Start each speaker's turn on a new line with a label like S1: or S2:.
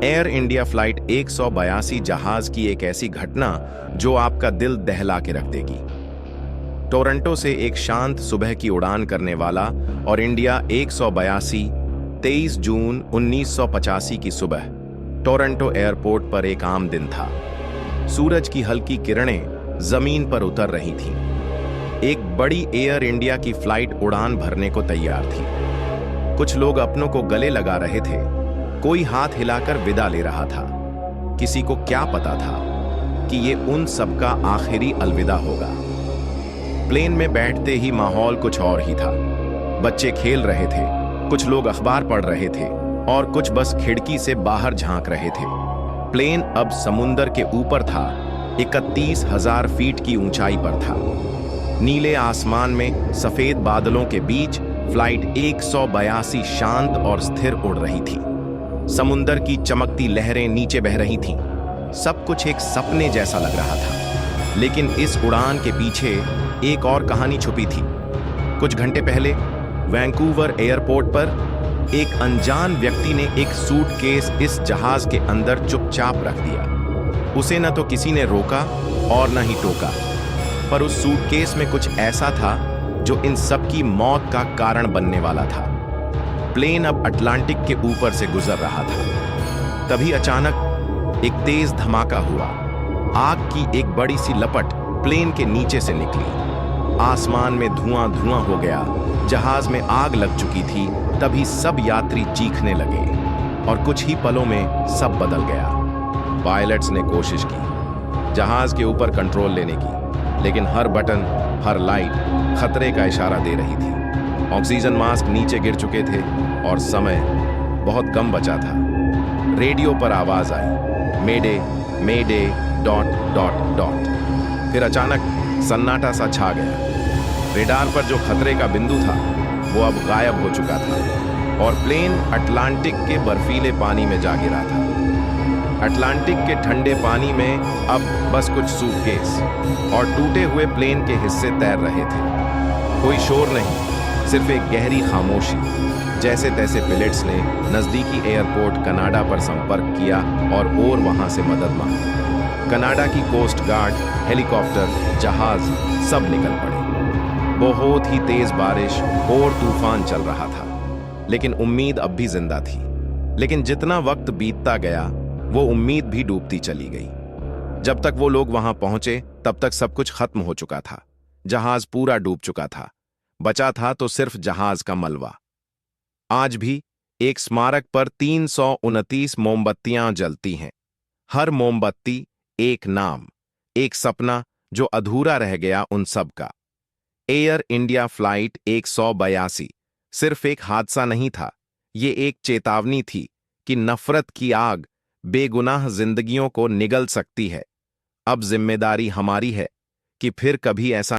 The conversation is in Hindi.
S1: एयर इंडिया फ्लाइट 182 जहाज की एक ऐसी घटना जो आपका दिल दहला के रख देगी। टोरंटो से एक शांत सुबह की उड़ान करने वाला और इंडिया 182 23 जून 1985 की सुबह टोरंटो एयरपोर्ट पर एक आम दिन था। सूरज की हल्की किरणें जमीन पर उतर रही थीं। एक बड़ी एयर इंडिया की फ्लाइट उड़ान भरने को तैयार थी। कुछ लोग अपनों को गले लगा रहे थे, कोई हाथ हिलाकर विदा ले रहा था। किसी को क्या पता था कि ये उन सबका आखिरी अलविदा होगा। प्लेन में बैठते ही माहौल कुछ और ही था। बच्चे खेल रहे थे, कुछ लोग अखबार पढ़ रहे थे और कुछ बस खिड़की से बाहर झांक रहे थे। प्लेन अब समुंदर के ऊपर था, 31,000 फीट की ऊंचाई पर था। नीले आसमान में सफेद बादलों के बीच फ्लाइट 182 शांत और स्थिर उड़ रही थी। समुंदर की चमकती लहरें नीचे बह रही थीं। सब कुछ एक सपने जैसा लग रहा था। लेकिन इस उड़ान के पीछे एक और कहानी छुपी थी। कुछ घंटे पहले वैंकूवर एयरपोर्ट पर एक अनजान व्यक्ति ने एक सूटकेस इस जहाज के अंदर चुपचाप रख दिया। उसे न तो किसी ने रोका और न ही टोका, पर उस सूटकेस में कुछ ऐसा था जो इन सब की मौत का कारण बनने वाला था। प्लेन अब अटलांटिक के ऊपर से गुजर रहा था। तभी अचानक एक तेज धमाका हुआ। आग की एक बड़ी सी लपट प्लेन के नीचे से निकली। आसमान में धुआं धुआं हो गया। जहाज में आग लग चुकी थी। तभी सब यात्री चीखने लगे और कुछ ही पलों में सब बदल गया। पायलट्स ने कोशिश की जहाज के ऊपर कंट्रोल लेने की, लेकिन हर बटन, हर लाइट खतरे का इशारा दे रही थी। ऑक्सीजन मास्क नीचे गिर चुके थे और समय बहुत कम बचा था। रेडियो पर आवाज आई, मेडे मेडे डॉट डॉट डॉट। फिर अचानक सन्नाटा सा छा गया। रेडार पर जो खतरे का बिंदु था वो अब गायब हो चुका था और प्लेन अटलांटिक के बर्फीले पानी में जा गिरा था। अटलांटिक के ठंडे पानी में अब बस कुछ सूटकेस और टूटे हुए प्लेन के हिस्से तैर रहे थे। कोई शोर नहीं, सिर्फ एक गहरी खामोशी। जैसे तैसे पायलट्स ने नजदीकी एयरपोर्ट कनाडा पर संपर्क किया और वहां से मदद मांगी। कनाडा की कोस्ट गार्ड, हेलीकॉप्टर, जहाज सब निकल पड़े। बहुत ही तेज बारिश और तूफान चल रहा था, लेकिन उम्मीद अब भी जिंदा थी। लेकिन जितना वक्त बीतता गया वो उम्मीद भी डूबती चली गई। जब तक वो लोग वहां पहुंचे तब तक सब कुछ खत्म हो चुका था। जहाज पूरा डूब चुका था। बचा था तो सिर्फ जहाज का मलबा। आज भी एक स्मारक पर 329 मोमबत्तियां जलती हैं। हर मोमबत्ती एक नाम, एक सपना जो अधूरा रह गया उन सब का। एयर इंडिया फ्लाइट 182 सिर्फ एक हादसा नहीं था, ये एक चेतावनी थी कि नफरत की आग बेगुनाह जिंदगियों को निगल सकती है। अब जिम्मेदारी हमारी है कि फिर कभी ऐसा